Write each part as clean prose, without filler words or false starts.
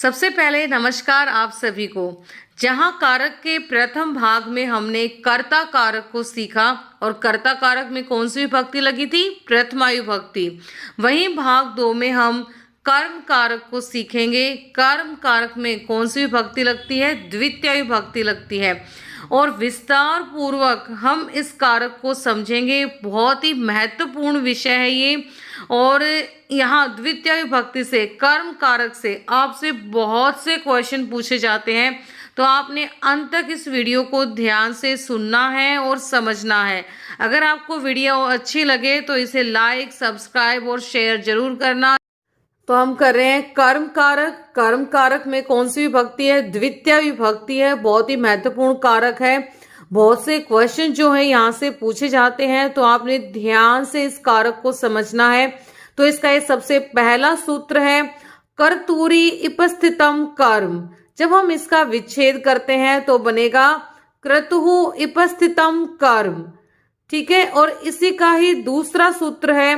सबसे पहले नमस्कार आप सभी को। जहां कारक के प्रथम भाग में हमने कर्ता कारक को सीखा और कर्ता कारक में कौन सी विभक्ति लगी थी? प्रथमा विभक्ति। वहीं भाग 2 में हम कर्म कारक को सीखेंगे। कर्म कारक में कौन सी विभक्ति लगती है? द्वितीय विभक्ति लगती है और विस्तार पूर्वक हम इस कारक को समझेंगे। बहुत ही महत्वपूर्ण विषय है ये। और यहाँ द्वितीय विभक्ति से, कर्म कारक से आपसे बहुत से क्वेश्चन पूछे जाते हैं, तो आपने अंत तक इस वीडियो को ध्यान से सुनना है और समझना है। अगर आपको वीडियो अच्छी लगे तो इसे लाइक, सब्सक्राइब और शेयर जरूर करना। तो हम कर रहे हैं कर्म कारक। कर्म कारक में कौन सी विभक्ति है? द्वितीय विभक्ति है। बहुत ही महत्वपूर्ण कारक है। बहुत से क्वेश्चन जो है यहाँ से पूछे जाते हैं, तो आपने ध्यान से इस कारक को समझना है। तो इसका ये सबसे पहला सूत्र है कर्तूरी उपस्थितम कर्म। जब हम इसका विच्छेद करते हैं तो बनेगा क्रतुः उपस्थितम कर्म। ठीक है। और इसी का ही दूसरा सूत्र है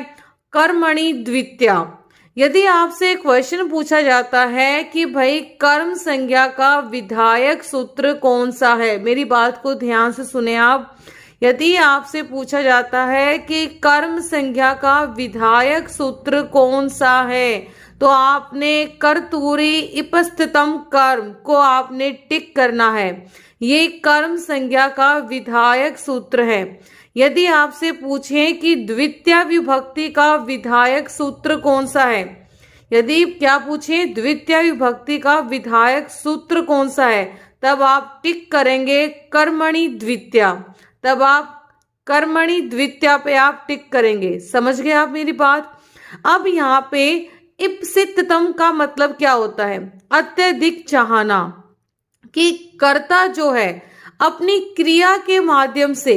कर्मणि द्वितीया। यदि आपसे क्वेश्चन पूछा जाता है कि भाई कर्म संज्ञा का विधायक सूत्र कौन सा है, मेरी बात को ध्यान से सुने आप। यदि आपसे पूछा जाता है कि कर्म संज्ञा का विधायक सूत्र कौन सा है, तो आपने कर्तूरी उपस्थितम कर्म को आपने टिक करना है। ये कर्म संज्ञा का विधायक सूत्र है। यदि आपसे पूछें कि द्वितीय विभक्ति का विधायक सूत्र कौन सा है, यदि क्या पूछें द्वितीय विभक्ति का विधायक सूत्र कौन सा है, तब आप टिक करेंगे कर्मणि द्वितीया। तब आप कर्मणि द्वितीया पे आप टिक करेंगे। समझ गए आप मेरी बात? अब यहाँ पे इप्सिततम का मतलब क्या होता है? अत्यधिक चाहना। कि कर्ता जो है अपनी क्रिया के माध्यम से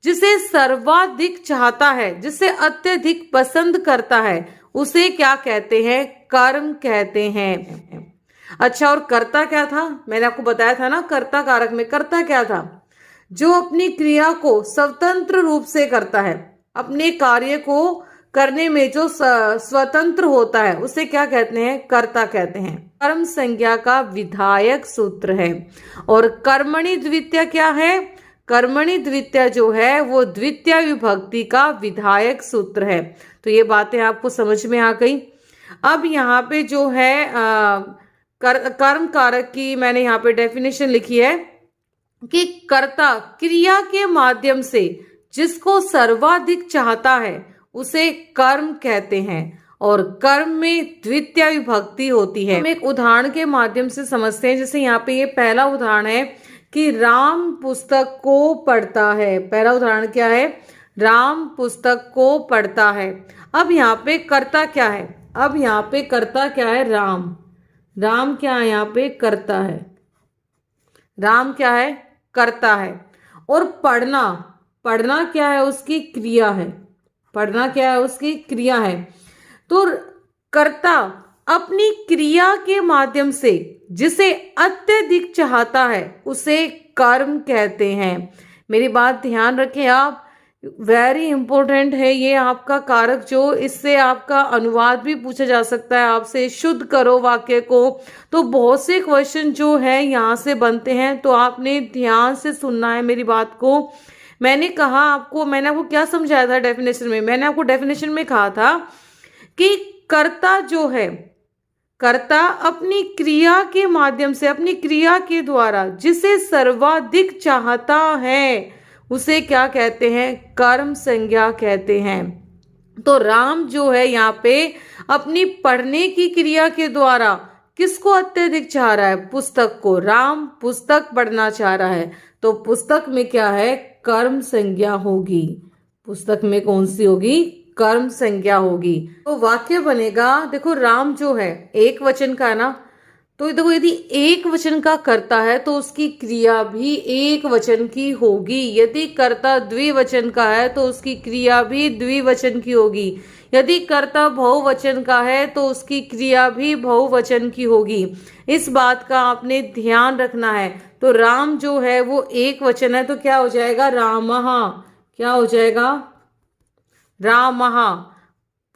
जिसे सर्वाधिक चाहता है, जिसे अत्यधिक पसंद करता है, उसे क्या कहते हैं? कर्म कहते हैं। अच्छा, और कर्ता क्या था? मैंने आपको बताया था ना, कर्ता कारक में कर्ता क्या था? जो अपनी क्रिया को स्वतंत्र रूप से करता है, अपने कार्य को करने में जो स्वतंत्र होता है, उसे क्या कहते हैं? कर्ता कहते हैं। कर्म संज्ञा का विधायक सूत्र है। और कर्मणि द्वितीया क्या है? कर्मणि द्वितीया जो है वो द्वितीय विभक्ति का विधायक सूत्र है। तो ये बातें आपको समझ में आ गई। अब यहाँ पे जो है कर्म कारक की मैंने यहाँ पे डेफिनेशन लिखी है कि कर्ता क्रिया के माध्यम से जिसको सर्वाधिक चाहता है उसे कर्म कहते हैं। और कर्म में द्वितीय विभक्ति होती है। हम एक उदाहरण के माध्यम से समझते हैं। जैसे यहाँ पे ये पहला उदाहरण है कि राम पुस्तक को पढ़ता है। पहला उदाहरण क्या है? राम पुस्तक को पढ़ता है। अब यहाँ पे कर्ता क्या है? अब यहाँ पे कर्ता क्या है? राम। राम क्या है? यहाँ पे कर्ता है। राम क्या है? कर्ता है। और पढ़ना, पढ़ना क्या है? उसकी क्रिया है। पढ़ना क्या है? उसकी क्रिया है। तो कर्ता अपनी क्रिया के माध्यम से जिसे अत्यधिक चाहता है उसे कर्म कहते हैं। मेरी बात ध्यान रखें आप, वेरी इंपॉर्टेंट है ये आपका कारक। जो इससे आपका अनुवाद भी पूछा जा सकता है आपसे, शुद्ध करो वाक्य को। तो बहुत से क्वेश्चन जो है यहाँ से बनते हैं, तो आपने ध्यान से सुनना है मेरी बात को। मैंने कहा आपको, मैंने आपको क्या समझाया था डेफिनेशन में? मैंने आपको डेफिनेशन में कहा था कि कर्ता जो है, कर्ता अपनी क्रिया के माध्यम से, अपनी क्रिया के द्वारा जिसे सर्वाधिक चाहता है उसे क्या कहते हैं? कर्म संज्ञा कहते हैं। तो राम जो है यहाँ पे अपनी पढ़ने की क्रिया के द्वारा किसको अत्यधिक चाह रहा है? पुस्तक को। राम पुस्तक पढ़ना चाह रहा है, तो पुस्तक में क्या है? कर्म संज्ञा होगी। पुस्तक में कौन सी होगी? कर्म संज्ञा होगी। तो वाक्य बनेगा, देखो राम जो है एक वचन का है ना, तो देखो यदि एक वचन का कर्ता है तो उसकी क्रिया भी एक वचन की होगी। यदि कर्ता द्विवचन का है तो उसकी क्रिया भी द्विवचन की होगी। यदि कर्ता बहुवचन का है तो उसकी क्रिया भी बहुवचन की होगी। इस बात का आपने ध्यान रखना है। तो राम जो है वो एक वचन है, तो क्या हो जाएगा? रामः। क्या हो जाएगा? रामः।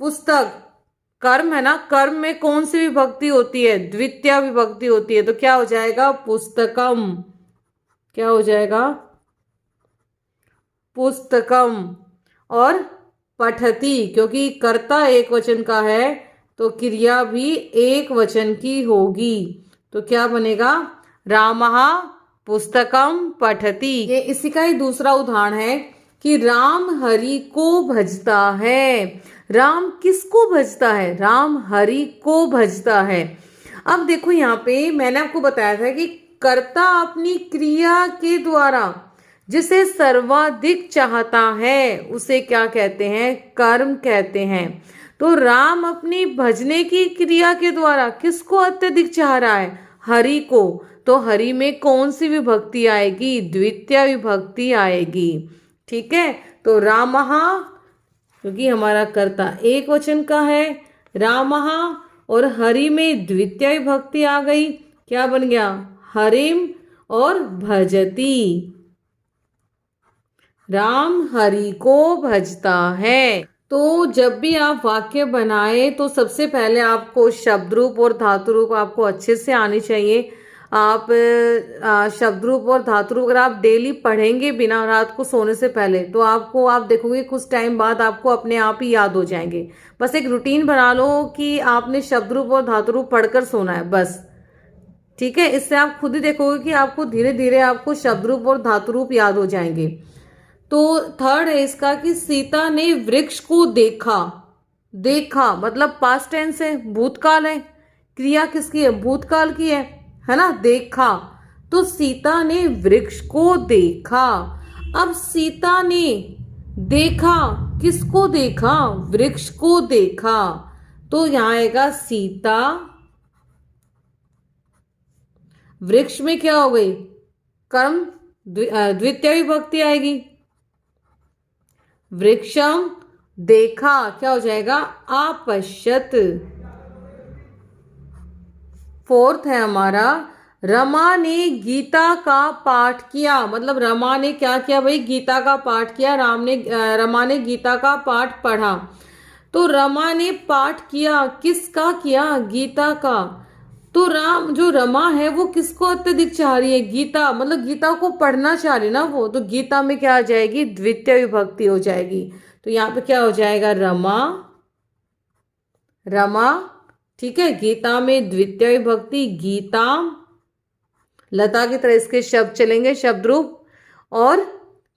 पुस्तक कर्म है ना, कर्म में कौन सी विभक्ति होती है? द्वितीय विभक्ति होती है। तो क्या हो जाएगा? पुस्तकम। क्या हो जाएगा? पुस्तकम। और पठती, क्योंकि कर्ता एक वचन का है तो क्रिया भी एक वचन की होगी। तो क्या बनेगा? रामः पुस्तकम पठति। ये इसी का ही दूसरा उदाहरण है कि राम हरि को भजता है। राम किसको भजता है? राम हरि को भजता है। अब देखो यहाँ पे मैंने आपको बताया था कि कर्ता अपनी क्रिया के द्वारा जिसे सर्वाधिक चाहता है उसे क्या कहते हैं? कर्म कहते हैं। तो राम अपनी भजने की क्रिया के द्वारा किसको अत्यधिक चाह रहा है? हरि को। तो हरि में कौन सी विभक्ति आएगी? द्वितीय विभक्ति आएगी। ठीक है, तो रामः, क्योंकि हमारा कर्ता एक वचन का है, रामः, और हरि में द्वितीय विभक्ति आ गई। क्या बन गया? हरिम और भजती। राम हरि को भजता है। तो जब भी आप वाक्य बनाए तो सबसे पहले आपको शब्द रूप और धातु रूप आपको अच्छे से आनी चाहिए। आप शब्द रूप और धातु रूप अगर आप डेली पढ़ेंगे बिना रात को सोने से पहले तो आप देखोगे कुछ टाइम बाद आपको अपने आप ही याद हो जाएंगे। बस एक रूटीन बना लो कि आपने शब्द रूप और धातु रूप पढ़कर सोना है बस। ठीक है, इससे आप खुद ही देखोगे कि आपको धीरे धीरे आपको शब्द रूप और धातु रूप याद हो जाएंगे। तो थर्ड है इसका कि सीता ने वृक्ष को देखा। देखा मतलब पास्ट टेंस है, भूतकाल है। क्रिया किसकी है? भूतकाल की है ना? देखा। तो सीता ने वृक्ष को देखा। अब सीता ने देखा, किसको देखा? वृक्ष को देखा। तो यहां आएगा सीता, वृक्ष में क्या हो गई? कर्म, द्वितीय विभक्ति आएगी। वृक्षम देखा, क्या हो जाएगा? आपश्यत। फोर्थ है हमारा रमा ने गीता का पाठ किया। मतलब रमा ने क्या किया भाई? गीता का पाठ किया। रमा ने गीता का पाठ पढ़ा। तो रमा ने पाठ किया, किसका किया? गीता का। तो जो रमा है वो किसको अत्यधिक चाह रही है? गीता, मतलब गीता को पढ़ना चाह रही ना वो। तो गीता में क्या आ जाएगी? द्वितीय विभक्ति हो जाएगी। तो यहाँ पे क्या हो जाएगा? रमा, रमा। ठीक है, गीता में द्वितीय विभक्ति गीता। लता की तरह इसके शब्द चलेंगे, शब्द रूप। और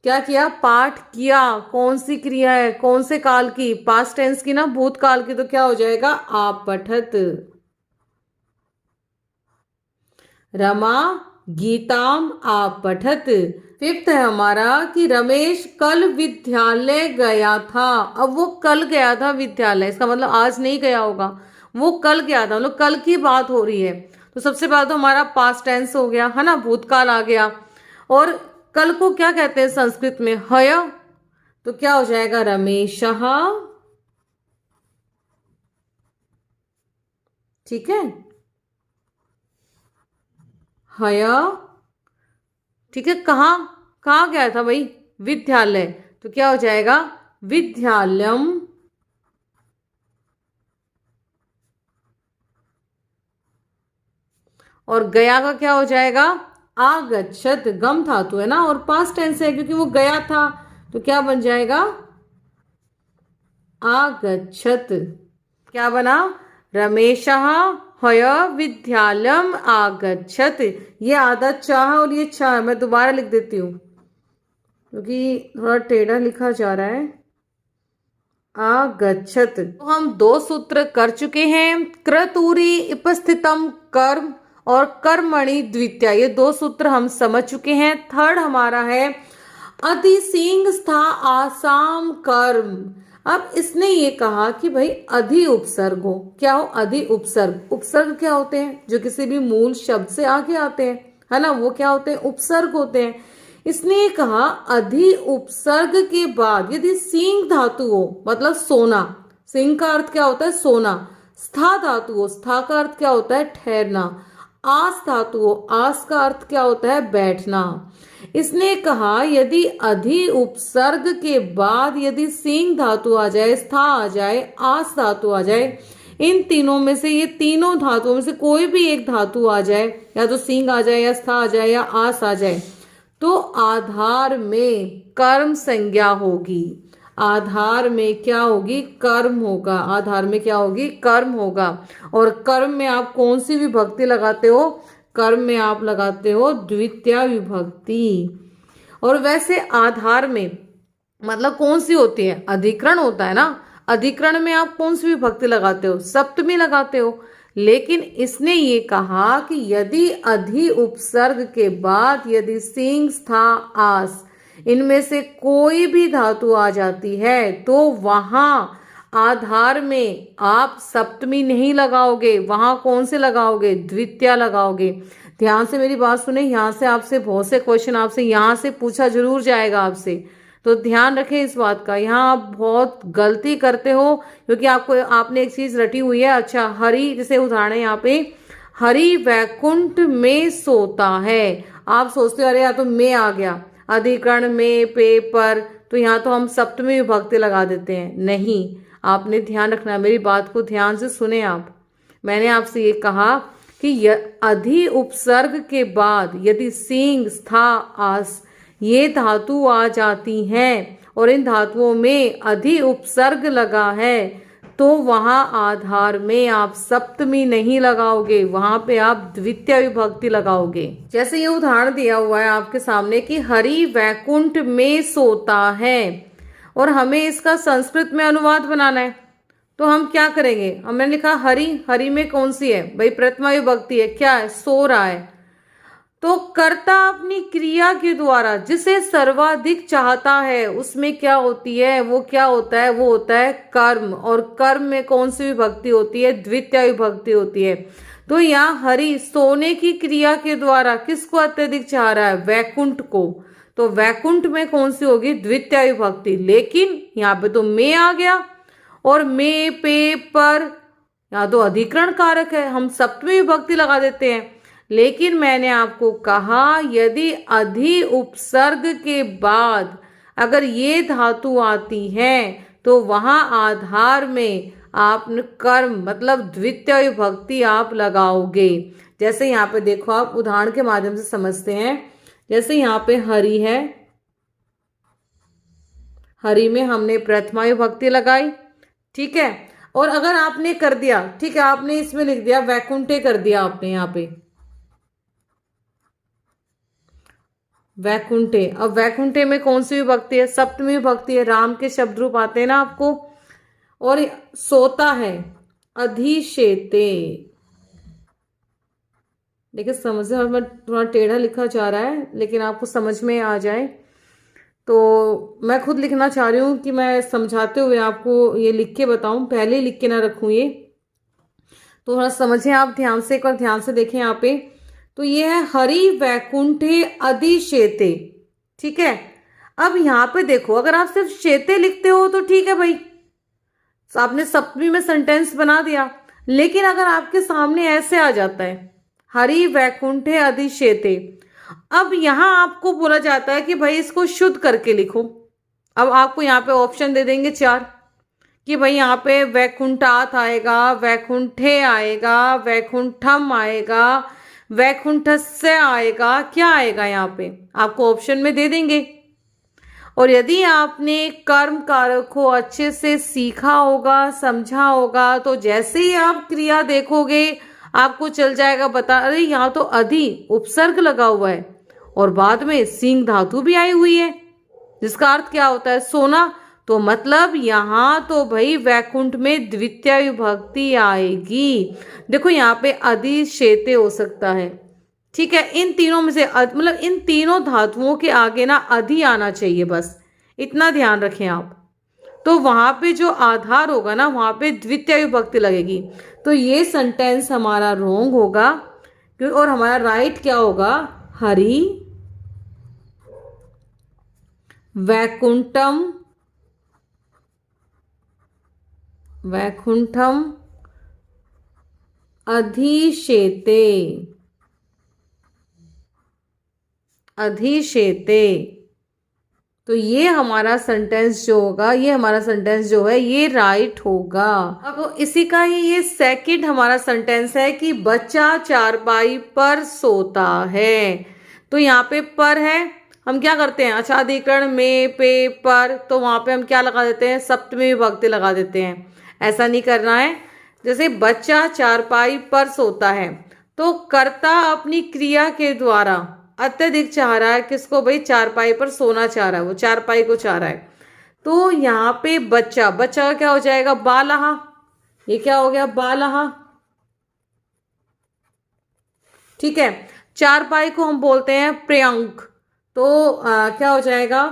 क्या किया? पाठ किया। कौन सी क्रिया है? कौन से काल की? पास्ट टेंस की ना, भूतकाल की। तो क्या हो जाएगा? आपठत। रमा गीताम आपठत। फिफ्थ है हमारा कि रमेश कल विद्यालय गया था। अब वो कल गया था विद्यालय, इसका मतलब आज नहीं गया होगा, वो कल गया था, मतलब कल की बात हो रही है। तो सबसे पहले तो हमारा पास्ट टेंस हो गया, है ना, भूतकाल आ गया। और कल को क्या कहते हैं संस्कृत में? हय। तो क्या हो जाएगा? रमेशः। ठीक है, हय। ठीक है, कहाँ कहाँ गया था भाई? विद्यालय। तो क्या हो जाएगा? विद्यालयम। और गया का क्या हो जाएगा? आगच्छत। गम धातु है ना, और पास्ट टेंस है क्योंकि वो गया था। तो क्या बन जाएगा? आगच्छत। क्या बना? रमेशः हय विद्यालयम आगच्छत। ये आधा चाह और ये चाह, मैं दोबारा लिख देती हूँ क्योंकि थोड़ा टेढ़ा लिखा जा रहा है। आगच्छत। तो हम दो सूत्र कर चुके हैं, क्रतुरी उपस्थितम कर्म और कर्मणि द्वितीया। ये दो सूत्र हम समझ चुके हैं। थर्ड हमारा है अधिसिंग स्था आसाम कर्म। अब इसने ये कहा कि भाई अधि उपसर्ग हो। क्या हो? अधि उपसर्ग। उपसर्ग क्या होते हैं? जो किसी भी मूल शब्द से आगे आते हैं, है ना, वो क्या होते हैं? उपसर्ग होते हैं। इसने ये कहा अधि उपसर्ग के बाद यदि सिंह धातु हो, मतलब सोना, सिंह का अर्थ क्या होता है? सोना। स्था धातु हो, स्था का अर्थ क्या होता है? ठहरना। आस धातु हो, आस का अर्थ क्या होता है? बैठना। इसने कहा यदि अधि उपसर्ग के बाद यदि सिंह धातु आ जाए, स्था आ जाए, आस धातु आ जाए, इन तीनों में से, ये तीनों धातुओं में से कोई भी एक धातु आ जाए, या तो सींग आ जाए या स्था आ जाए या आस आ जाए, तो आधार में कर्म संज्ञा होगी। आधार में क्या होगी? कर्म होगा। आधार में क्या होगी? कर्म होगा। और कर्म में आप कौन सी विभक्ति लगाते हो? कर्म में आप लगाते हो द्वितीय विभक्ति। और वैसे आधार में मतलब कौन सी होती है? अधिकरण होता है ना। अधिकरण में आप कौन सी विभक्ति लगाते हो? सप्तमी लगाते हो। लेकिन इसने ये कहा कि यदि अधि उपसर्ग के बाद यदि सींग स्था आस इनमें से कोई भी धातु आ जाती है तो वहां आधार में आप सप्तमी नहीं लगाओगे, वहां कौन से लगाओगे? द्वितीय लगाओगे। ध्यान से मेरी बात सुने, यहाँ से आपसे बहुत से क्वेश्चन आपसे यहाँ से पूछा जरूर जाएगा आपसे, तो ध्यान रखें इस बात का। यहाँ आप बहुत गलती करते हो क्योंकि आपने एक चीज रटी हुई है। अच्छा, हरि, जैसे उदाहरण है यहाँ पे, हरि वैकुंठ में सोता है। आप सोचते हो अरे यहाँ तो मैं आ गया, अधिकरण में पे पर, तो यहाँ तो हम सप्तमी विभक्ति लगा देते हैं। नहीं, आपने ध्यान रखना, मेरी बात को ध्यान से सुने आप। मैंने आपसे ये कहा कि अधि उपसर्ग के बाद यदि सींग स्था आस ये धातु आ जाती हैं और इन धातुओं में अधि उपसर्ग लगा है तो वहां आधार में आप सप्तमी नहीं लगाओगे, वहां पे आप द्वितीय विभक्ति लगाओगे। जैसे ये उदाहरण दिया हुआ है आपके सामने कि हरि वैकुंठ में सोता है, और हमें इसका संस्कृत में अनुवाद बनाना है, तो हम क्या करेंगे? हमने लिखा हरि, हरि में कौन सी है भाई? प्रथमा विभक्ति है, क्या है? सो रहा है। तो कर्ता अपनी क्रिया के द्वारा जिसे सर्वाधिक चाहता है उसमें क्या होती है? वो क्या होता है? वो होता है कर्म। और कर्म में कौन सी विभक्ति होती है? द्वितीय विभक्ति होती है। तो यहाँ हरि सोने की क्रिया के द्वारा किसको अत्यधिक चाह रहा है? वैकुंठ को। तो वैकुंठ में कौन सी होगी? द्वितीय विभक्ति। लेकिन यहाँ पे तो मैं आ गया, और मैं पे पर यहाँ तो अधिकरण कारक है, हम सप्तमी विभक्ति लगा देते हैं। लेकिन मैंने आपको कहा यदि अधि उपसर्ग के बाद अगर ये धातु आती है तो वहां आधार में आप कर्म मतलब द्वितीय विभक्ति आप लगाओगे। जैसे यहाँ पे देखो, आप उदाहरण के माध्यम से समझते हैं। जैसे यहाँ पे हरि है, हरि में हमने प्रथमा विभक्ति लगाई, ठीक है। और अगर आपने कर दिया, ठीक है, आपने इसमें लिख दिया वैकुंठे कर दिया आपने यहाँ पे वैकुंठे। अब वैकुंठे में कौन सी विभक्ति है? सप्तमी विभक्ति है। राम के शब्द रूप आते हैं ना आपको। और सोता है अधिशेते। देखिए समझ में थोड़ा टेढ़ा लिखा जा रहा है, लेकिन आपको समझ में आ जाए तो मैं खुद लिखना चाह रही हूँ कि मैं समझाते हुए आपको ये लिख के बताऊं, पहले ही लिख के ना रखूं ये, तो थोड़ा समझें आप ध्यान से, एक बार ध्यान से देखें यहाँ पे। तो ये है हरि वैकुंठे अधिशेते, ठीक है। अब यहाँ पे देखो, अगर आप सिर्फ शेते लिखते हो तो ठीक है भाई, तो आपने सप्तमी में सेंटेंस बना दिया। लेकिन अगर आपके सामने ऐसे आ जाता है हरि वैकुंठे अधिशेते, अब यहां आपको बोला जाता है कि भाई इसको शुद्ध करके लिखो। अब आपको यहाँ पे ऑप्शन दे देंगे 4 कि भाई यहाँ पे वैकुंठात आएगा, वैकुंठे आएगा, वैकुंठम आएगा, वैकुंठस्य आएगा, क्या आएगा यहाँ पे आपको ऑप्शन में दे देंगे। और यदि आपने कर्म कारक को अच्छे से सीखा होगा, समझा होगा, तो जैसे ही आप क्रिया देखोगे आपको चल जाएगा बता, अरे यहाँ तो अधि उपसर्ग लगा हुआ है और बाद में सींग धातु भी आई हुई है, जिसका अर्थ क्या होता है? सोना। तो मतलब यहाँ तो भाई वैकुंठ में द्वितीय विभक्ति आएगी। देखो यहाँ पे अधिशेते हो सकता है, ठीक है। इन तीनों में से मतलब इन तीनों धातुओं के आगे ना अधि आना चाहिए, बस इतना ध्यान रखें आप। तो वहां पे जो आधार होगा ना, वहां पे द्वितीय विभक्ति लगेगी। तो ये सेंटेंस हमारा रॉन्ग होगा, और हमारा राइट क्या होगा? हरि वैकुंठम वैकुंठम अधिशेते अधिशेते, तो ये हमारा सेंटेंस जो होगा, ये हमारा सेंटेंस जो है ये राइट होगा। अब इसी का ही ये सेकंड हमारा सेंटेंस है कि बच्चा चारपाई पर सोता है। तो यहाँ पे पर है, हम क्या करते हैं, आच्छादिकरण में, पे, पर, तो वहां पे हम क्या लगा देते हैं, सप्तमी विभक्ति लगा देते हैं। ऐसा नहीं करना है। जैसे बच्चा चारपाई पर सोता है, तो कर्ता अपनी क्रिया के द्वारा अत्यधिक चाह रहा है किसको, भाई चारपाई पर सोना चाह रहा है, वो चारपाई को चाह रहा है। तो यहाँ पे बच्चा, बच्चा का क्या हो जाएगा, बालहा। ये क्या हो गया, बालहा। ठीक है। चारपाई को हम बोलते हैं पर्यंक। तो क्या हो जाएगा,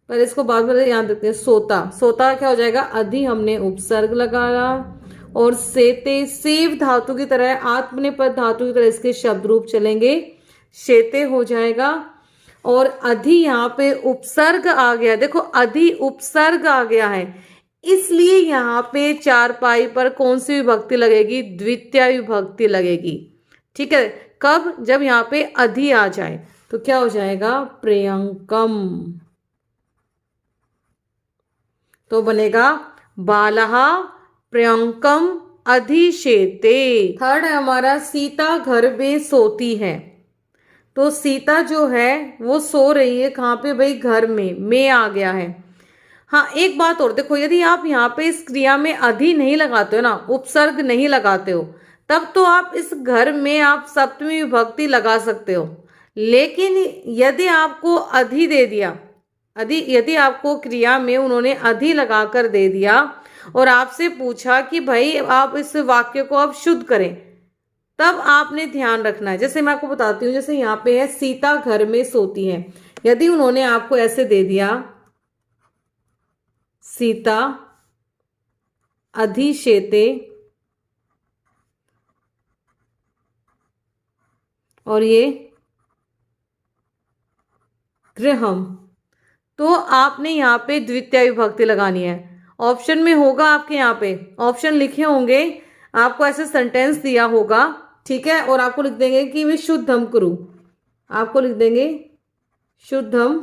पहले इसको बाद में याद रखते हैं। सोता, सोता क्या हो जाएगा, अधि हमने उपसर्ग लगाया, और सेते सेव धातु की तरह, आत्मनेपद धातु की तरह इसके शब्द रूप चलेंगे, शेते हो जाएगा। और अधि यहाँ पे उपसर्ग आ गया, देखो अधि उपसर्ग आ गया है, इसलिए यहाँ पे चारपाई पर कौन सी विभक्ति लगेगी, द्वितीय विभक्ति लगेगी। ठीक है। कब, जब यहाँ पे अधि आ जाए, तो क्या हो जाएगा, प्रियंकम। तो बनेगा बालहा प्रियंकम अधिशेते। थर्ड है हमारा सीता घर में सोती है। तो सीता जो है वो सो रही है कहाँ पे, भाई घर में आ गया है। हाँ, एक बात और देखो, यदि आप यहाँ पे इस क्रिया में अधि नहीं लगाते हो ना, उपसर्ग नहीं लगाते हो, तब तो आप इस घर में आप सप्तमी विभक्ति लगा सकते हो। लेकिन यदि आपको अधि दे दिया, यदि आपको क्रिया में उन्होंने अधि लगाकर दे दिया और आपसे पूछा कि भाई आप इस वाक्य को आप शुद्ध करें, तब आपने ध्यान रखना है। जैसे मैं आपको बताती हूँ, जैसे यहाँ पे है सीता घर में सोती है, यदि उन्होंने आपको ऐसे दे दिया, सीता अधिशेते, और ये गृहम, तो आपने यहाँ पे द्वितीय विभक्ति लगानी है। ऑप्शन में होगा आपके, यहाँ पे ऑप्शन लिखे होंगे, आपको ऐसे सेंटेंस दिया होगा। ठीक है। और आपको लिख देंगे कि वे शुद्धम कुरु, आपको लिख देंगे शुद्धम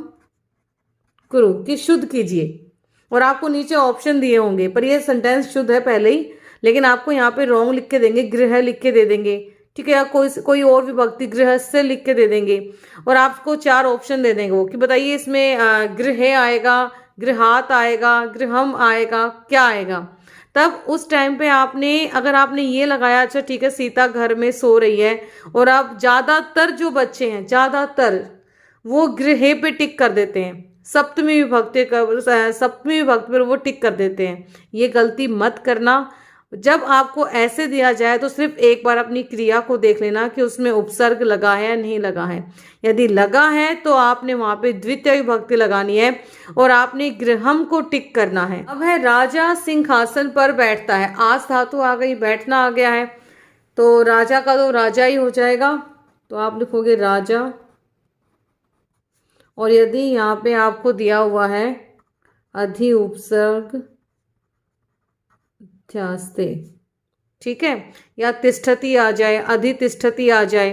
कुरु, कि शुद्ध कीजिए। और आपको नीचे ऑप्शन दिए होंगे, पर ये सेंटेंस शुद्ध है पहले ही, लेकिन आपको यहाँ पे रॉन्ग लिख के देंगे, गृह लिख के दे देंगे। ठीक है। या कोई और विभक्ति गृह से लिख के दे देंगे, और आपको 4 ऑप्शन दे देंगे वो, कि बताइए इसमें गृह आएगा, गृहात आएगा, गृहम आएगा, क्या आएगा। तब उस टाइम पे आपने, अगर आपने ये लगाया, अच्छा ठीक है सीता घर में सो रही है, और अब ज्यादातर जो बच्चे हैं, ज्यादातर वो गृह पे टिक कर देते हैं, सप्तमी विभक्ति पर वो टिक कर देते हैं। ये गलती मत करना। जब आपको ऐसे दिया जाए तो सिर्फ एक बार अपनी क्रिया को देख लेना कि उसमें उपसर्ग लगा है या नहीं लगा है। यदि लगा है तो आपने वहां पे द्वितीय विभक्ति लगानी है, और आपने गृहम को टिक करना है। अब है राजा सिंहासन पर बैठता है, आस धातु आ गई, बैठना आ गया है, तो राजा का तो राजा ही हो जाएगा, तो आप लिखोगे राजा। और यदि यहाँ पे आपको दिया हुआ है अधि उपसर्ग ध्यास्ते, ठीक है, या तिष्ठति आ जाए, अधि तिष्ठति आ जाए,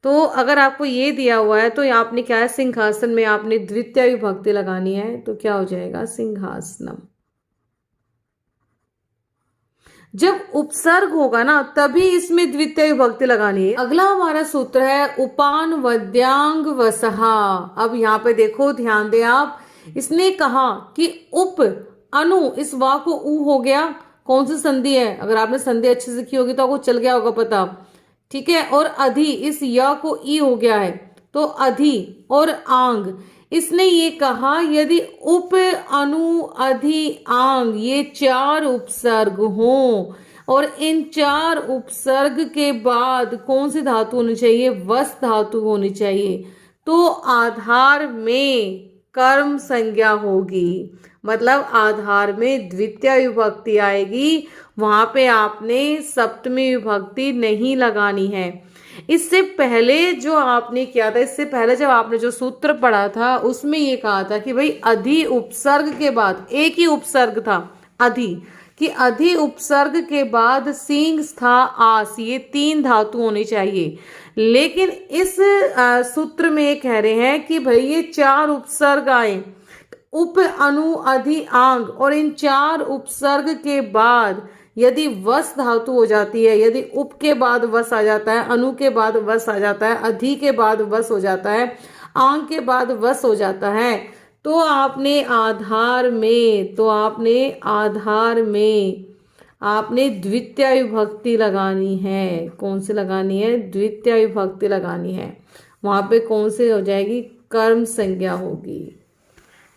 तो अगर आपको ये दिया हुआ है तो आपने क्या है, सिंहासन में आपने द्वितीय विभक्ति लगानी है, तो क्या हो जाएगा, सिंहासनम। जब उपसर्ग होगा ना तभी इसमें द्वितीय विभक्ति लगानी है। अगला हमारा सूत्र है उपान वद्यांग वसहा। अब यहाँ पे देखो, ध्यान दें आप, इसने कहा कि उप अनु, इस वा को ऊ हो गया, कौन सी संधि है, अगर आपने संधि अच्छे से की होगी तो आपको चल गया होगा पता। ठीक है। और अधि, इस य को ई हो गया है, तो अधि और आंग, इसने ये कहा यदि उप अनु अधि आंग ये 4 उपसर्ग हों, और इन 4 उपसर्ग के बाद कौन सी धातु होनी चाहिए, वस धातु होनी चाहिए, तो आधार में कर्म संज्ञा होगी, मतलब आधार में द्वितीय विभक्ति आएगी, वहां पे आपने सप्तमी विभक्ति नहीं लगानी है। इससे पहले जो आपने किया था, इससे पहले जब आपने जो सूत्र पढ़ा था उसमें ये कहा था कि भाई अधि उपसर्ग के बाद, एक ही उपसर्ग था अधि, कि अधि उपसर्ग के बाद सींग स्था आस, ये 3 धातु होनी चाहिए। लेकिन इस सूत्र में ये कह रहे हैं कि भाई ये 4 उपसर्ग आए, उप अनु अधि आंग, और इन 4 उपसर्ग के बाद यदि वस धातु हो जाती है, यदि उप के बाद वस आ जाता है, अनु के बाद वस आ जाता है, अधि के बाद वस हो जाता है, आंग के बाद वस हो जाता है, तो आपने आधार में आपने द्वितीय विभक्ति लगानी है। कौन सी लगानी है? द्वितीय विभक्ति लगानी है। वहां पे कौन सी हो जाएगी? कर्म संज्ञा होगी,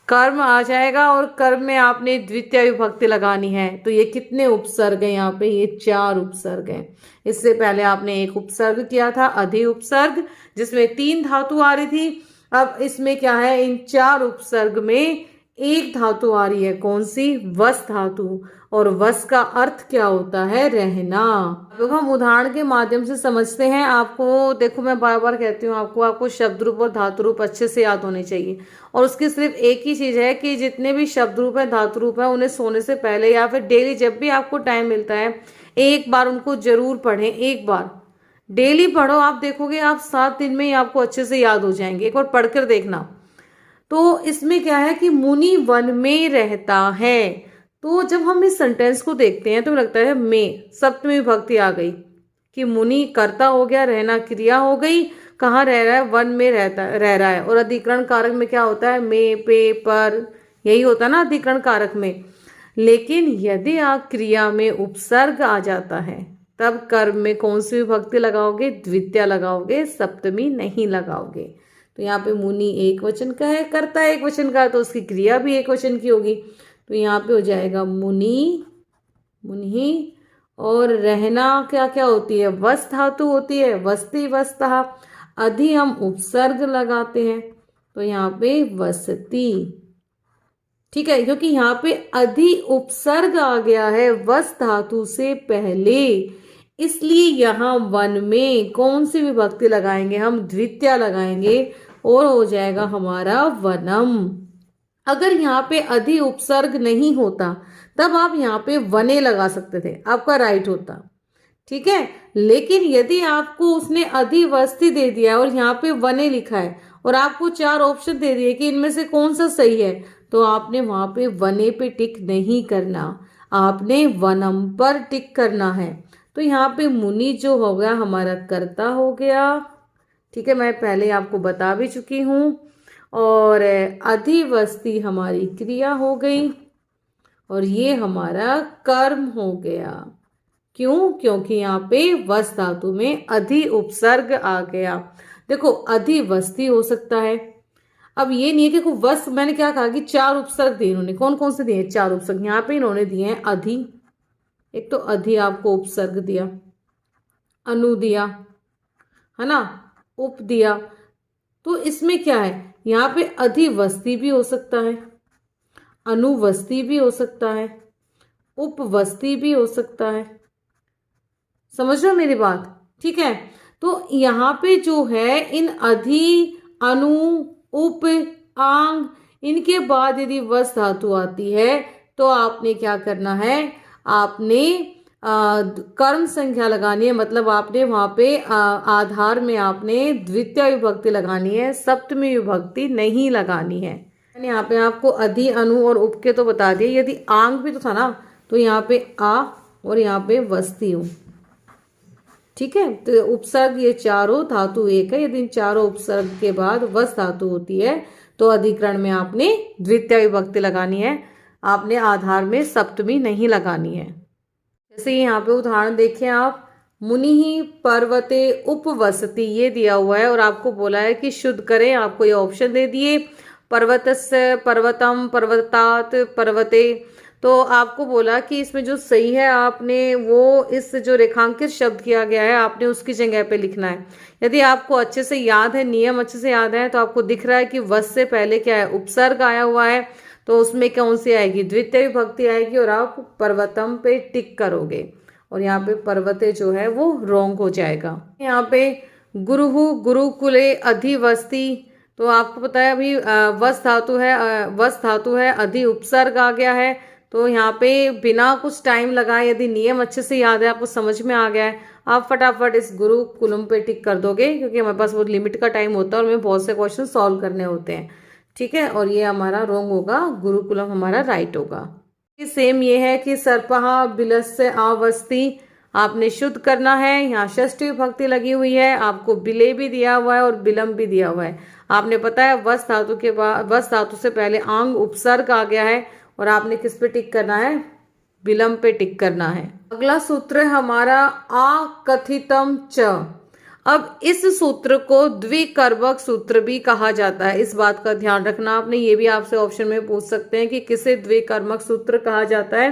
कर्म आ जाएगा और कर्म में आपने द्वितीय विभक्ति लगानी है। तो ये कितने उपसर्ग हैं यहाँ पे? ये 4 उपसर्ग हैं। इससे पहले आपने एक उपसर्ग किया था, अधि उपसर्ग, जिसमें 3 धातु आ रही थी। अब इसमें क्या है? इन 4 उपसर्ग में एक धातु आ रही है। कौन सी? वस धातु। और वस का अर्थ क्या होता है? रहना। अब हम उदाहरण के माध्यम से समझते हैं। आपको देखो, मैं बार बार कहती हूँ आपको शब्द रूप और धातु रूप अच्छे से याद होने चाहिए। और उसकी सिर्फ एक ही चीज है कि जितने भी शब्द रूप है, धातु रूप है, उन्हें सोने से पहले या फिर डेली जब भी आपको टाइम मिलता है, एक बार उनको जरूर पढ़ें। एक बार डेली पढ़ो, आप देखोगे आप 7 दिन में ही आपको अच्छे से याद हो जाएंगे। एक बार पढ़कर देखना। तो इसमें क्या है कि मुनि वन में रहता है। तो जब हम इस सेंटेंस को देखते हैं तो लगता है में सप्तमी विभक्ति आ गई कि मुनि कर्ता हो गया, रहना क्रिया हो गई। कहाँ रह रहा है? वन में रह रहा है। और अधिकरण कारक में क्या होता है? में, पे, पर, यही होता है ना अधिकरण कारक में। लेकिन यदि आप क्रिया में उपसर्ग आ जाता है, तब कर्म में कौन सी विभक्ति लगाओगे? द्वितीय लगाओगे, सप्तमी नहीं लगाओगे। तो यहाँ पे मुनि एक वचन का है, कर्ता एक वचन का है, तो उसकी क्रिया भी एक वचन की होगी। तो यहाँ पे हो जाएगा मुनि, मुनि। और रहना क्या क्या होती है? वस धातु होती है, वस्ति, वस्तः। अधि हम उपसर्ग लगाते हैं, तो यहाँ पे वसती। ठीक है, क्योंकि यहाँ पे अधि उपसर्ग आ गया है वस धातु से पहले, इसलिए यहाँ वन में कौन सी विभक्ति लगाएंगे? हम द्वितीय लगाएंगे और हो जाएगा हमारा वनम। अगर यहाँ पे अधि उपसर्ग नहीं होता तब आप यहाँ पे वने लगा सकते थे, आपका राइट होता। ठीक है, लेकिन यदि आपको उसने अधिवस्ति दे दिया और यहाँ पे वने लिखा है और आपको 4 ऑप्शन दे दिए कि इनमें से कौन सा सही है, तो आपने वहां पे वने पे टिक नहीं करना, आपने वनम पर टिक करना है। तो यहाँ पे मुनि जो हो गया हमारा कर्ता हो गया। ठीक है, मैं पहले आपको बता भी चुकी हूँ। और अधिवस्ति हमारी क्रिया हो गई और ये हमारा कर्म हो गया। क्यों? क्योंकि यहाँ पे वस धातु में अधि उपसर्ग आ गया। देखो, अधिवस्ति हो सकता है। अब ये नहीं है कि वस, मैंने क्या कहा कि 4 उपसर्ग दिए इन्होंने। कौन कौन से दिए? 4 उपसर्ग। यहाँ पे इन्होंने दिए हैं अधि, एक तो अधि आपको उपसर्ग दिया, अनु दिया, है ना, उप दिया। तो इसमें क्या है? यहाँ पे अधिवस्ति भी हो सकता है, अनुवस्ति भी हो सकता है, उपवस्ति भी हो सकता है। समझ रहे हो मेरी बात? ठीक है, तो यहाँ पे जो है इन अधि, अनु, उप, आंग, इनके बाद यदि वस धातु आती है तो आपने क्या करना है? आपने कर्म संख्या लगानी है। मतलब आपने वहां पे आधार में आपने द्वितीय विभक्ति लगानी है, सप्तमी विभक्ति नहीं लगानी है। मैंने यहाँ पे आपको अधि, अनु और उप के तो बता दिए। यदि आंग भी तो था ना, तो यहाँ पे आ और यहाँ पे वस्ती हूँ। ठीक है, तो उपसर्ग ये चारों धातु एक है। यदि इन चारों उपसर्ग के बाद वस धातु होती है तो अधिकरण में आपने द्वितीय विभक्ति लगानी है, आपने आधार में सप्तमी नहीं लगानी है। जैसे यहाँ पे उदाहरण देखें आप, मुनि ही पर्वते उपवसति, ये दिया हुआ है और आपको बोला है कि शुद्ध करें। आपको ये ऑप्शन दे दिए, पर्वतस्य, पर्वतम, पर्वतात, पर्वते। तो आपको बोला कि इसमें जो सही है आपने वो इस जो रेखांकित शब्द किया गया है आपने उसकी जगह पे लिखना है। यदि आपको अच्छे से याद है, नियम अच्छे से याद है, तो आपको दिख रहा है कि वस से पहले क्या है? उपसर्ग आया हुआ है, तो उसमें कौन सी आएगी? द्वितीय विभक्ति आएगी और आप पर्वतम पे टिक करोगे और यहाँ पे पर्वते जो है वो रॉन्ग हो जाएगा। यहाँ पे गुरुहु, गुरुकुले, अधिवस्ति, तो आपको पता है अभी वस धातु है, अधि उपसर्ग आ गया है, तो यहाँ पे बिना कुछ टाइम लगाए यदि नियम अच्छे से याद है, आपको समझ में आ गया है, आप फटाफट इस गुरुकुलम पे टिक कर दोगे, क्योंकि हमारे पास बहुत लिमिट का टाइम होता है और हमें बहुत से क्वेश्चन सॉल्व करने होते हैं। ठीक है, और ये हमारा रॉन्ग होगा, गुरुकुलम हमारा राइट होगा। सेम ये है कि सर्पहा बिलस्य आवस्ति, आपने शुद्ध करना है। यहाँ षष्ठी विभक्ति लगी हुई है, आपको बिले भी दिया हुआ है और बिलम भी दिया हुआ है। आपने पता है वस धातु के बाद, वस धातु से पहले आंग उपसर्ग आ गया है और आपने किस पे टिक करना है, बिलम पे टिक करना है। अगला सूत्र है हमारा आकथितम च। अब इस सूत्र को द्विकर्मक सूत्र भी कहा जाता है, इस बात का ध्यान रखना आपने। ये भी आपसे ऑप्शन में पूछ सकते हैं कि किसे द्विकर्मक सूत्र कहा जाता है,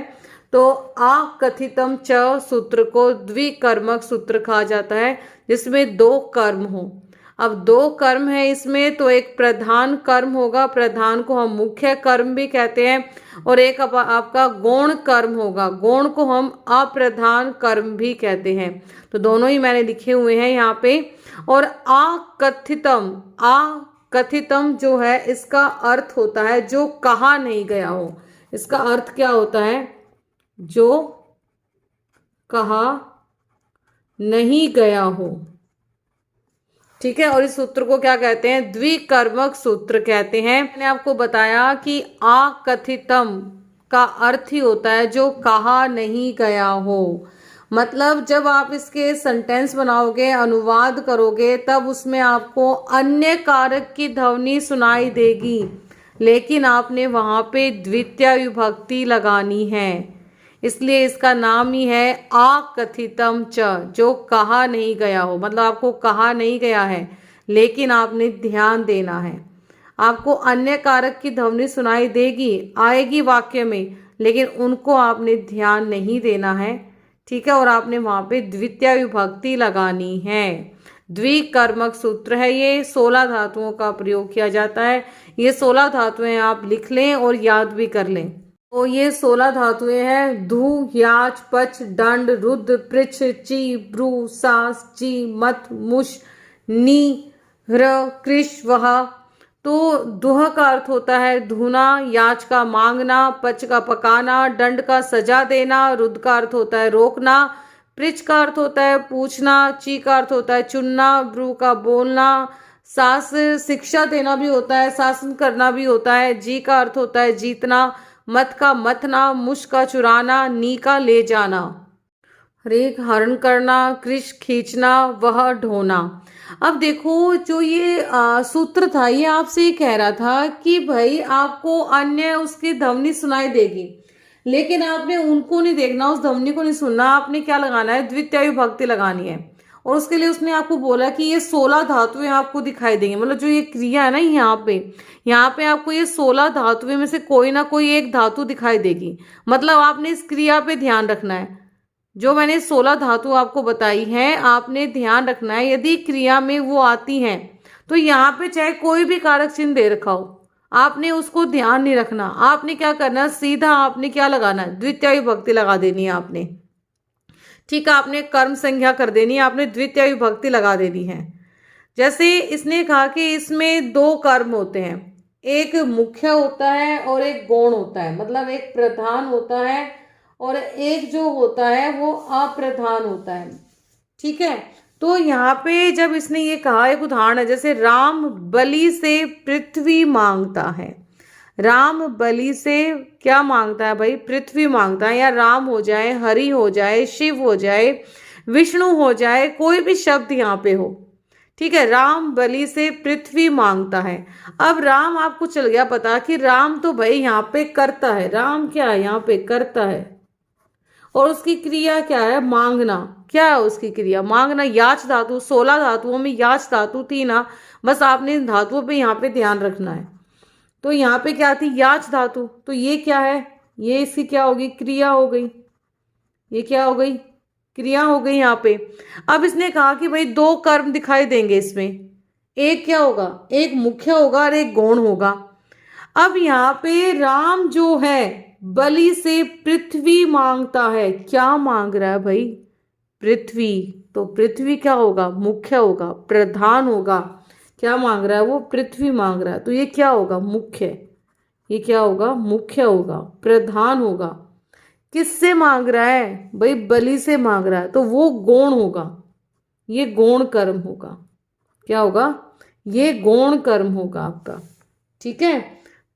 तो आकथितम च सूत्र को द्विकर्मक सूत्र कहा जाता है, जिसमें दो कर्म हो। अब दो कर्म है इसमें, तो एक प्रधान कर्म होगा, प्रधान को हम मुख्य कर्म भी कहते हैं, और एक आपका गौण कर्म होगा, गौण को हम अप्रधान कर्म भी कहते हैं। तो दोनों ही मैंने लिखे हुए हैं यहाँ पे। और आकथितम, आकथितम जो है इसका अर्थ होता है जो कहा नहीं गया हो। इसका अर्थ क्या होता है, जो कहा नहीं गया हो। ठीक है, और इस सूत्र को क्या कहते हैं, द्विकर्मक सूत्र कहते हैं। मैंने आपको बताया कि आकथितम का अर्थ ही होता है जो कहा नहीं गया हो। मतलब जब आप इसके सेंटेंस बनाओगे, अनुवाद करोगे, तब उसमें आपको अन्य कारक की ध्वनि सुनाई देगी, लेकिन आपने वहां पे द्वितीय विभक्ति लगानी है, इसलिए इसका नाम ही है आकथितम च, जो कहा नहीं गया हो। मतलब आपको कहा नहीं गया है, लेकिन आपने ध्यान देना है। आपको अन्य कारक की ध्वनि सुनाई देगी, आएगी वाक्य में, लेकिन उनको आपने ध्यान नहीं देना है। ठीक है, और आपने वहां पे द्वितीय विभक्ति लगानी है। द्विकर्मक सूत्र है ये, 16 धातुओं का प्रयोग किया जाता है। ये 16 धातुएं आप लिख लें और याद भी कर लें। तो ये 16 धातुएं हैं, धू, याच, पच, दंड, रुद्र, पृछ, ची, ब्रू, सास, ची, मत, मुश, नी, ह्र, कृश, वह। तो दुह का अर्थ होता है धुना, याच का मांगना, पच का पकाना, दंड का सजा देना, रुद्र का अर्थ होता है रोकना, पृछ का अर्थ होता है पूछना, ची का अर्थ होता है चुनना, ब्रू का बोलना, सास शिक्षा देना भी होता है, शासन करना भी होता है, जी का अर्थ होता है जीतना, मत का मथना, मुश का चुराना, नी का ले जाना, रेख हरण करना, कृष खींचना, वह ढोना। अब देखो जो ये सूत्र था, ये आपसे कह रहा था कि भाई आपको अन्य उसकी ध्वनि सुनाई देगी, लेकिन आपने उनको नहीं देखना, उस ध्वनि को नहीं सुनना। आपने क्या लगाना है, द्वितीय विभक्ति लगानी है। और उसके लिए उसने आपको बोला कि ये 16 धातुएं आपको दिखाई देंगी। मतलब जो ये क्रिया है ना, यहाँ पे आपको ये 16 धातुएं में से कोई ना कोई एक धातु दिखाई देगी। मतलब आपने इस क्रिया पे ध्यान रखना है। जो मैंने 16 धातु आपको बताई हैं, आपने ध्यान रखना है। यदि क्रिया में वो आती हैं, तो यहाँ पे चाहे कोई भी कारक चिन्ह दे रखा हो, आपने उसको ध्यान नहीं रखना। आपने क्या करना है, सीधा आपने क्या लगाना है, द्वितीय विभक्ति लगा देनी है आपने। ठीक है, आपने कर्म संज्ञा कर देनी है, आपने द्वितीय विभक्ति लगा देनी है। जैसे इसने कहा कि इसमें दो कर्म होते हैं, एक मुख्य होता है और एक गौण होता है। मतलब एक प्रधान होता है और एक जो होता है वो अप्रधान होता है। ठीक है, तो यहाँ पे जब इसने ये कहा, एक उदाहरण है, जैसे राम बलि से पृथ्वी मांगता है। राम बलि से क्या मांगता है भाई, पृथ्वी मांगता है। या राम हो जाए, हरि हो जाए, शिव हो जाए, विष्णु हो जाए, कोई भी शब्द यहाँ पे हो। ठीक है, राम बलि से पृथ्वी मांगता है। अब राम आपको चल गया पता कि राम तो भाई यहाँ पे करता है। राम क्या है, यहाँ पे करता है, और उसकी क्रिया क्या है, मांगना। क्या है उसकी क्रिया, मांगना। याच धातु, 16 धातुओं में याच धातु थी ना, बस आपने इन धातुओं पे यहाँ पे ध्यान रखना है। तो यहाँ पे क्या थी, याच धातु। तो ये क्या है, ये इसकी क्या होगी, क्रिया हो गई। ये क्या हो गई, क्रिया हो गई यहाँ पे। अब इसने कहा कि भाई दो कर्म दिखाई देंगे इसमें, एक क्या होगा, एक मुख्य होगा और एक गौण होगा। अब यहाँ पे राम जो है बलि से पृथ्वी मांगता है। क्या मांग रहा है भाई, पृथ्वी। तो पृथ्वी क्या होगा, मुख्य होगा, प्रधान होगा। क्या मांग रहा है वो, पृथ्वी मांग रहा है, तो ये क्या होगा, मुख्य। ये क्या होगा? मुख्य होगा, प्रधान होगा। किससे मांग रहा है भाई? बलि से मांग रहा है, तो वो गौण होगा, ये गौण कर्म होगा। क्या होगा? ये गौण कर्म होगा आपका। ठीक है,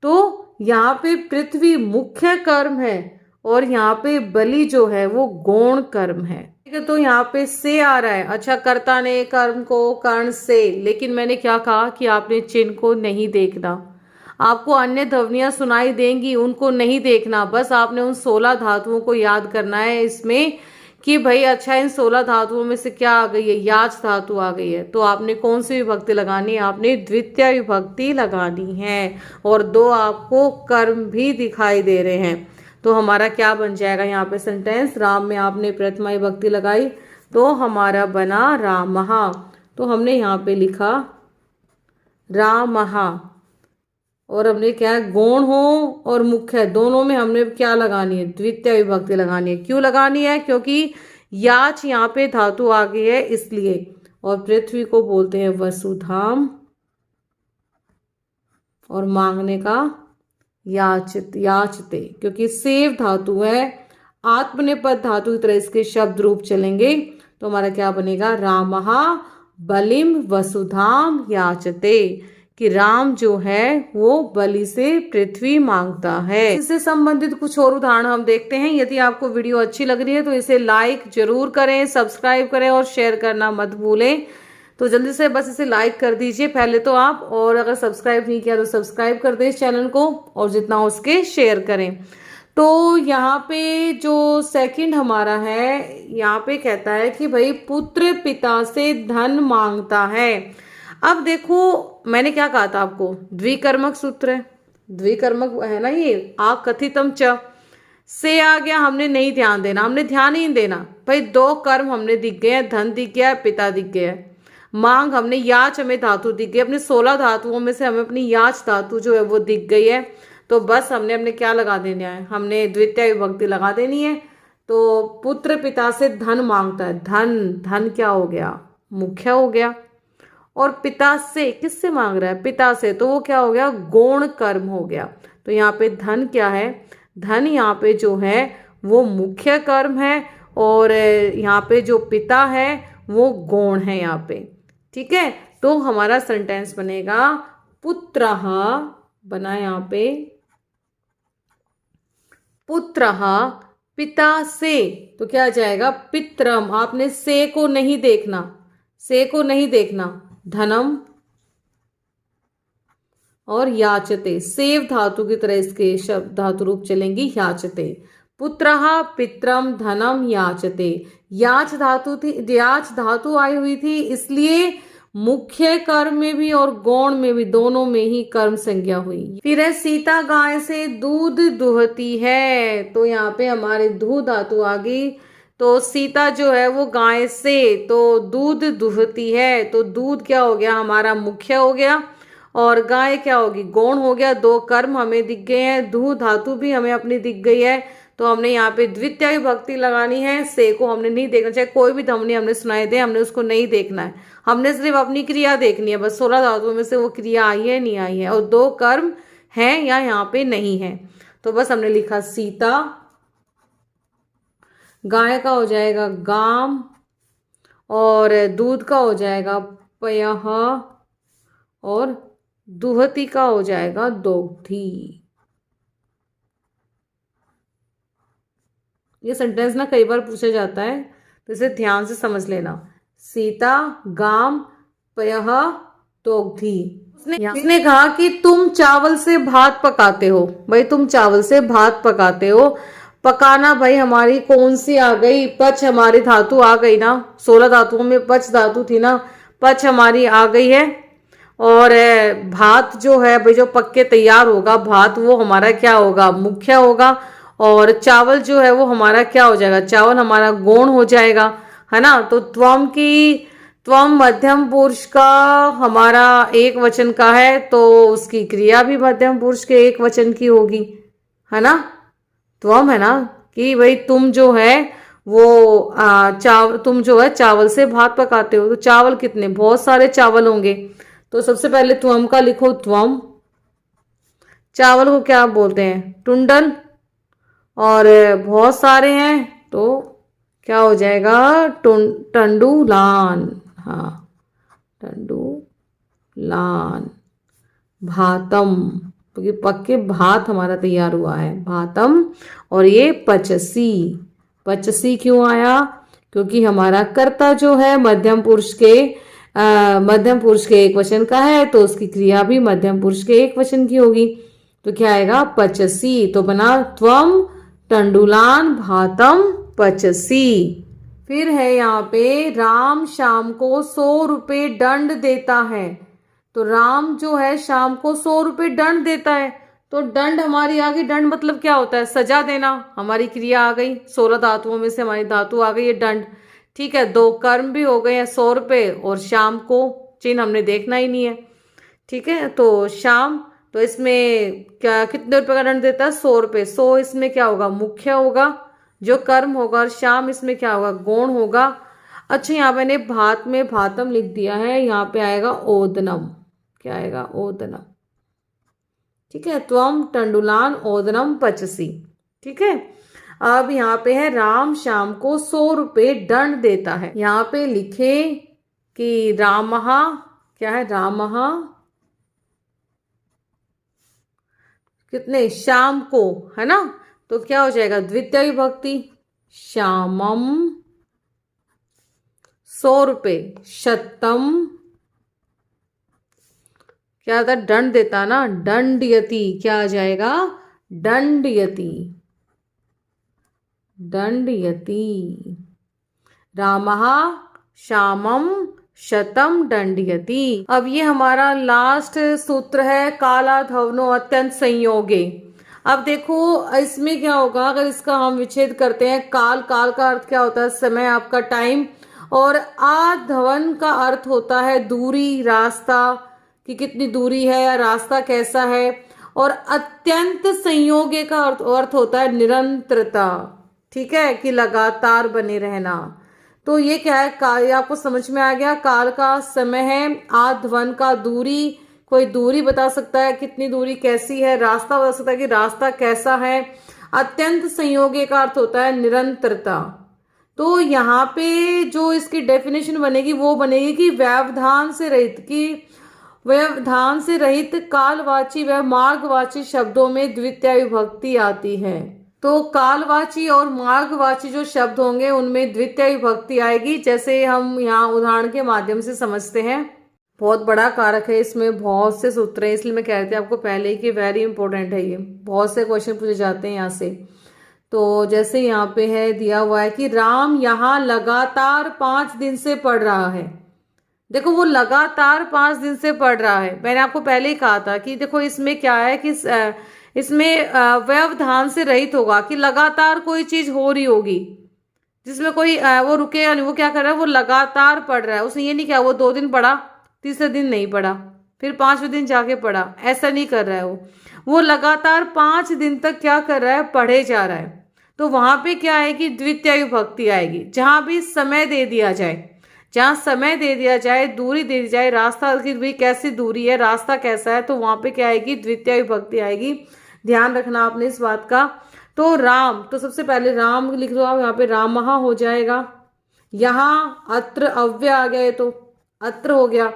तो यहाँ पे पृथ्वी मुख्य कर्म है और यहाँ पे बलि जो है वो गौण कर्म है। ठीक है, तो यहाँ पे से आ रहा है। अच्छा, कर्ता ने कर्म को कर्ण से, लेकिन मैंने क्या कहा कि आपने चिन्ह को नहीं देखना। आपको अन्य ध्वनियां सुनाई देंगी, उनको नहीं देखना, बस आपने उन 16 धातुओं को याद करना है इसमें कि भाई अच्छा इन 16 धातुओं में से क्या आ गई है? याच धातु आ गई है। तो आपने कौन सी विभक्ति लगानी है? आपने द्वितीय विभक्ति लगानी है। और दो आपको कर्म भी दिखाई दे रहे हैं। तो हमारा क्या बन जाएगा यहाँ पे सेंटेंस? राम में आपने प्रथमा विभक्ति लगाई तो हमारा बना रामहा। तो हमने यहाँ पे लिखा रामहा। और हमने क्या है? गौण हो और मुख्य दोनों में हमने क्या लगानी है? द्वितीय विभक्ति लगानी है। क्यों लगानी है? क्योंकि याच यहाँ पे धातु आ गई है इसलिए। और पृथ्वी को बोलते हैं वसुधाम, और मांगने का याचते, क्योंकि सेव धातु है, आत्मनेपद धातु की तरह इसके शब्द रूप चलेंगे। तो हमारा क्या बनेगा? रामहा बलिम वसुधाम याचते, कि राम जो है वो बलि से पृथ्वी मांगता है। इससे संबंधित कुछ और उदाहरण हम देखते हैं। यदि आपको वीडियो अच्छी लग रही है तो इसे लाइक जरूर करें, सब्सक्राइब करें और शेयर करना मत भूलें। तो जल्दी से बस इसे लाइक कर दीजिए पहले तो आप, और अगर सब्सक्राइब नहीं किया तो सब्सक्राइब कर दें इस चैनल को, और जितना हो सके शेयर करें। तो यहाँ पे जो सेकंड हमारा है, यहाँ पे कहता है कि भाई पुत्र पिता से धन मांगता है। अब देखो मैंने क्या कहा था आपको? द्विकर्मक सूत्र है, द्विकर्मक है ना ये। आ कथितम च से आ गया, हमने नहीं ध्यान देना, हमने ध्यान ही नहीं देना भाई। दो कर्म हमने दिख गए हैं, धन दिख गया है, पिता दिख गया है। मांग हमने याच, हमें धातु दिख गई, अपने 16 धातुओं में से हमें अपनी याच धातु जो है वो दिख गई है। तो बस हमने क्या लगा देना है? हमने द्वितीय विभक्ति लगा देनी है। तो पुत्र पिता से धन मांगता है, धन क्या हो गया? मुख्य हो गया। और पिता से किससे मांग रहा है? पिता से, तो वो क्या हो गया? गौण कर्म हो गया। तो यहाँ पे धन क्या है? धन यहाँ पे जो है वो मुख्य कर्म है, और यहाँ पे जो पिता है वो गौण है यहाँ पे। ठीक है, तो हमारा सेंटेंस बनेगा पुत्रः, बना यहाँ पे पुत्रः पिता से, तो क्या आ जाएगा? पित्रम। आपने से को नहीं देखना, से को नहीं देखना। धनम और याचते, सेव धातु की तरह इसके शब्द धातु रूप चलेंगी, याचते। पुत्रः पित्रम धनम याचते। याच धातु थी, याच धातु आई हुई थी, इसलिए मुख्य कर्म में भी और गौण में भी, दोनों में ही कर्म संज्ञा हुई। फिर है सीता गाय से दूध दुहती है। तो यहाँ पे हमारे दू धातु आ गई। तो सीता जो है वो गाय से, तो दूध दुहती है, तो दूध क्या हो गया? हमारा मुख्य हो गया। और गाय क्या होगी? गौण हो गया। दो कर्म हमें दिख गए हैं, दू धातु भी हमें अपनी दिख गई है। तो हमने यहाँ पे द्वितीय विभक्ति लगानी है। से को हमने नहीं देखना, चाहे कोई भी ध्वनि हमने सुनाई दे, हमने उसको नहीं देखना है। हमने सिर्फ अपनी क्रिया देखनी है, बस 16 धातुओं में से वो क्रिया आई है नहीं आई है, और दो कर्म है या यहाँ पे नहीं है। तो बस हमने लिखा सीता, गाय का हो जाएगा गाम, और दूध का हो जाएगा पयः, और दुहती का हो जाएगा दोग्धी। ये सेंटेंस ना कई बार पूछा जाता है, तो इसे ध्यान से समझ लेना। सीता गाम पयः दोग्धी। उसने कहा कि तुम चावल से भात पकाते हो। भाई तुम चावल से भात पकाते हो। पकाना भाई हमारी कौन सी आ गई? पच हमारी धातु आ गई ना, 16 धातुओं में पच धातु थी ना, पच हमारी आ गई है। और भात जो है भाई, जो पक के तैयार होगा भात, वो हमारा क्या होगा? मुख्य होगा। और चावल जो है वो हमारा क्या हो जाएगा? चावल हमारा गौण हो जाएगा, है ना। तो त्वम मध्यम पुरुष का हमारा एक वचन का है, तो उसकी क्रिया भी मध्यम पुरुष के एक वचन की होगी, है ना। त्वम है ना, कि भाई तुम जो है वो तुम जो है चावल से भात पकाते हो। तो चावल कितने? बहुत सारे चावल होंगे। तो सबसे पहले त्वम का लिखो त्वम, चावल को क्या बोलते हैं? टुंडल। और बहुत सारे हैं तो क्या हो जाएगा? टंडूलान। हाँ, टंडूलान। भातम, क्योंकि पक्के भात हमारा तैयार हुआ है, भातम। और ये पचसी। पचसी क्यों आया? क्योंकि हमारा कर्ता जो है मध्यम पुरुष के एक वचन का है, तो उसकी क्रिया भी मध्यम पुरुष के एक वचन की होगी। तो क्या आएगा? पचसी। तो बना त्वम टंडुलान भातम पचसी। फिर है यहाँ पे राम शाम को 100 रुपये दंड देता है। तो राम जो है शाम को 100 रुपये दंड देता है। तो दंड हमारी आ गई। दंड मतलब क्या होता है? सजा देना। हमारी क्रिया आ गई, 16 धातुओं में से हमारी धातु आ गई है दंड। ठीक है, 2 कर्म भी हो गए हैं, 100 रुपये और शाम को चिन्ह हमने देखना ही नहीं है। ठीक है, तो शाम, तो इसमें क्या कितने रुपए का दंड देता है? 100 रुपये। 100 इसमें क्या होगा? मुख्य होगा जो कर्म होगा, और शाम इसमें क्या होगा? गौण होगा। अच्छा, यहाँ मैंने भात में भातम लिख दिया है, यहाँ पे आएगा ओदनम। क्या आएगा? ओदनम। ठीक है, त्वम टंडुलान ओदनम पचसी। ठीक है, अब यहाँ पे है राम शाम को 100 रुपये दंड देता है। यहाँ पे लिखे कि रामहा, क्या है? रामहा कितने? शाम को, है ना? तो क्या हो जाएगा? द्वितीय विभक्ति। श्यामम 100 रुपये। शतम, क्या था? दंड देता ना, दंडयति। क्या आ जाएगा? दंडयति। दंडयति। रामः श्यामम शतम दंडयति। अब ये हमारा लास्ट सूत्र है, काला धवनो अत्यंत संयोगे। अब देखो इसमें क्या होगा, अगर इसका हम विच्छेद करते हैं, काल, काल का अर्थ क्या होता है? समय, आपका टाइम। और आधवन का अर्थ होता है दूरी, रास्ता, कि कितनी दूरी है या रास्ता कैसा है। और अत्यंत संयोगे का अर्थ होता है निरंतरता। ठीक है, कि लगातार बने रहना। तो ये क्या है? काल, ये आपको समझ में आ गया। काल का समय है, आधवन का दूरी, कोई दूरी बता सकता है, कितनी दूरी, कैसी है। रास्ता बता सकता है कि रास्ता कैसा है। अत्यंत संयोगे का अर्थ होता है निरंतरता। तो यहाँ पे जो इसकी डेफिनेशन बनेगी वो बनेगी कि व्यवधान से रहित, कि व्यवधान से रहित कालवाची व मार्गवाची शब्दों में द्वितीय विभक्ति आती है। तो कालवाची और मार्गवाची जो शब्द होंगे उनमें द्वितीय विभक्ति आएगी। जैसे हम यहाँ उदाहरण के माध्यम से समझते हैं। बहुत बड़ा कारक है, इसमें बहुत से सूत्र हैं, इसलिए मैं कह रही थी आपको पहले ही कि वेरी इंपॉर्टेंट है ये। बहुत से क्वेश्चन पूछे जाते हैं यहाँ से। तो जैसे यहाँ पे है दिया हुआ है कि राम यहाँ लगातार 5 दिन से पढ़ रहा है। देखो वो लगातार 5 दिन से पढ़ रहा है। मैंने आपको पहले ही कहा था कि देखो इसमें क्या है कि इसमें व्यवधान से रहित होगा, कि लगातार कोई चीज हो रही होगी जिसमें कोई वो रुकेगा नहीं। वो क्या कर रहा है? वो लगातार पढ़ रहा है। उसने ये नहीं किया वो 2 दिन पढ़ा, तीसरे दिन नहीं पढ़ा, फिर 5वें दिन जाके पढ़ा, ऐसा नहीं कर रहा है वो लगातार 5 दिन तक क्या कर रहा है? पढ़े जा रहा है। तो वहां पे क्या है कि द्वितीय विभक्ति आएगी। जहां भी समय दे दिया जाए, जहां समय दे दिया जाए, दूरी दे दी जाए, रास्ता की भी कैसी दूरी है, रास्ता कैसा है, तो वहां पे क्या आएगी? द्वितीय विभक्ति आएगी। ध्यान रखना आपने इस बात का। तो राम, तो सबसे पहले राम लिख दो आप, यहाँ पे रामहा हो जाएगा। यहाँ अत्र अव्यय आ गए तो अत्र हो गया।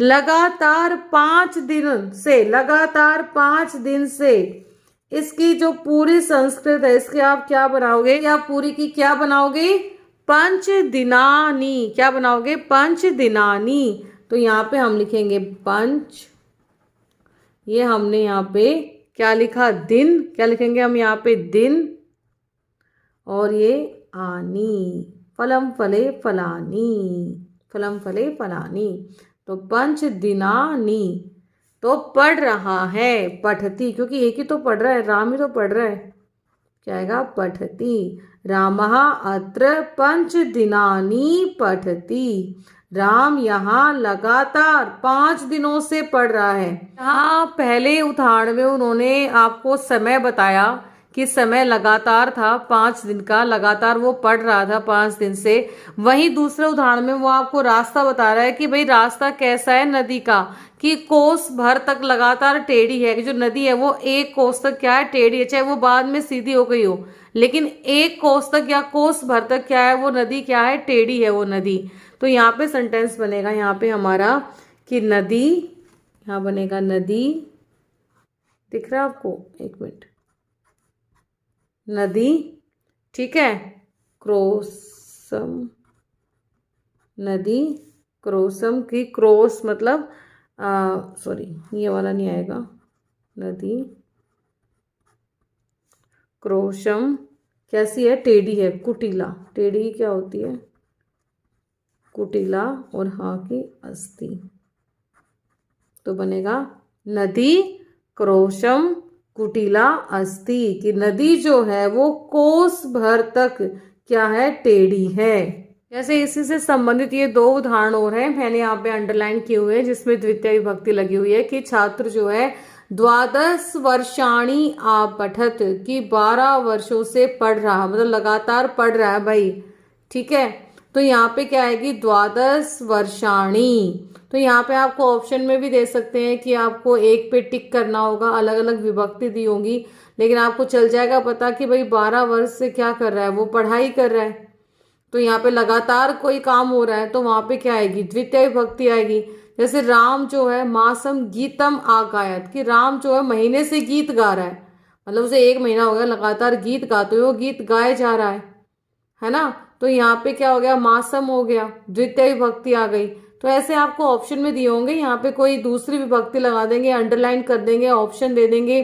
लगातार 5 दिन से, लगातार 5 दिन से, इसकी जो पूरी संस्कृत है इसके आप क्या बनाओगे? या पूरी की क्या बनाओगे? 5 दिनानी। क्या बनाओगे? 5 दिनानी। तो यहाँ पे हम लिखेंगे 5, ये हमने यहाँ पे क्या लिखा? दिन। क्या लिखेंगे हम यहाँ पे? दिन। और ये आनी, फलम फले फलानी, फलम फले फलानी। तो 5 दिनानी। तो पढ़ रहा है, पठती, क्योंकि एक ही तो पढ़ रहा है, राम ही तो पढ़ रहा है। क्या आएगा? पठती। रामः अत्र 5 दिनानि पठति। राम यहाँ लगातार 5 दिनों से पढ़ रहा है। यहाँ पहले उदाहरण में उन्होंने आपको समय बताया कि समय लगातार था 5 दिन का, लगातार वो पढ़ रहा था 5 दिन से। वहीं दूसरे उदाहरण में वो आपको रास्ता बता रहा है कि भाई रास्ता कैसा है नदी का, कि कोस भर तक लगातार टेढ़ी है, कि जो नदी है वो 1 कोस तक क्या है, टेढ़ी है, चाहे वो बाद में सीधी हो गई हो, लेकिन 1 कोस तक या कोस भर तक क्या है, वो नदी क्या है, टेढ़ी है वो नदी। तो यहाँ पे सेंटेंस बनेगा यहाँ पे हमारा कि नदी, यहाँ बनेगा नदी, दिख रहा है आपको, 1 मिनट, नदी, ठीक है, क्रोसम, नदी क्रोसम की, क्रॉस मतलब सॉरी ये वाला नहीं आएगा, नदी क्रोशम कैसी है, टेढ़ी है, कुटिला, टेढ़ी क्या होती है, कुटिला, और हाँ की अस्थि। तो बनेगा नदी क्रोशम कुटिला अस्थि, कि नदी जो है वो कोस भर तक क्या है, टेढ़ी है। जैसे इसी से संबंधित ये 2 उदाहरण और हैं, मैंने यहाँ पे अंडरलाइन किए हुए हैं, जिसमें द्वितीय विभक्ति लगी हुई है कि छात्र जो है 12 वर्षाणी आपठत, कि 12 वर्षों से पढ़ रहा, मतलब लगातार पढ़ रहा है भाई, ठीक है। तो यहाँ पे क्या आएगी, 12 वर्षाणी। तो यहाँ पे आपको ऑप्शन में भी दे सकते हैं कि आपको एक पे टिक करना होगा, अलग अलग विभक्ति दी होंगी, लेकिन आपको चल जाएगा पता कि भाई 12 वर्ष से क्या कर रहा है, वो पढ़ाई कर रहा है। तो यहाँ पे लगातार कोई काम हो रहा है, तो वहां पे क्या आएगी, द्वितीय विभक्ति आएगी। जैसे राम जो है मासम गीतम आगायत, कि राम जो है महीने से गीत गा रहा है, मतलब उसे 1 महीना हो गया लगातार गीत गाते हुए, वो गीत गाए जा रहा है ना। तो यहाँ पे क्या हो गया, मासम हो गया, द्वितीय विभक्ति आ गई। तो ऐसे आपको ऑप्शन में दिए होंगे, यहाँ पे कोई दूसरी विभक्ति लगा देंगे, अंडरलाइन कर देंगे, ऑप्शन दे देंगे।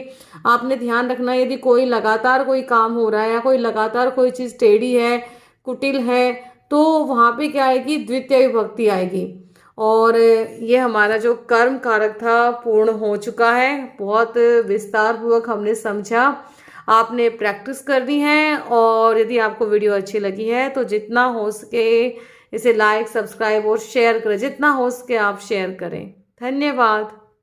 आपने ध्यान रखना, यदि कोई लगातार कोई काम हो रहा है या कोई लगातार कोई चीज टेढ़ी है, कुटिल है, तो वहां पे क्या आएगी, द्वितीय विभक्ति आएगी। और ये हमारा जो कर्म कारक था पूर्ण हो चुका है, बहुत विस्तार पूर्वक हमने समझा, आपने प्रैक्टिस करनी है। और यदि आपको वीडियो अच्छी लगी है तो जितना हो सके इसे लाइक, सब्सक्राइब और शेयर करें, जितना हो सके आप शेयर करें। धन्यवाद।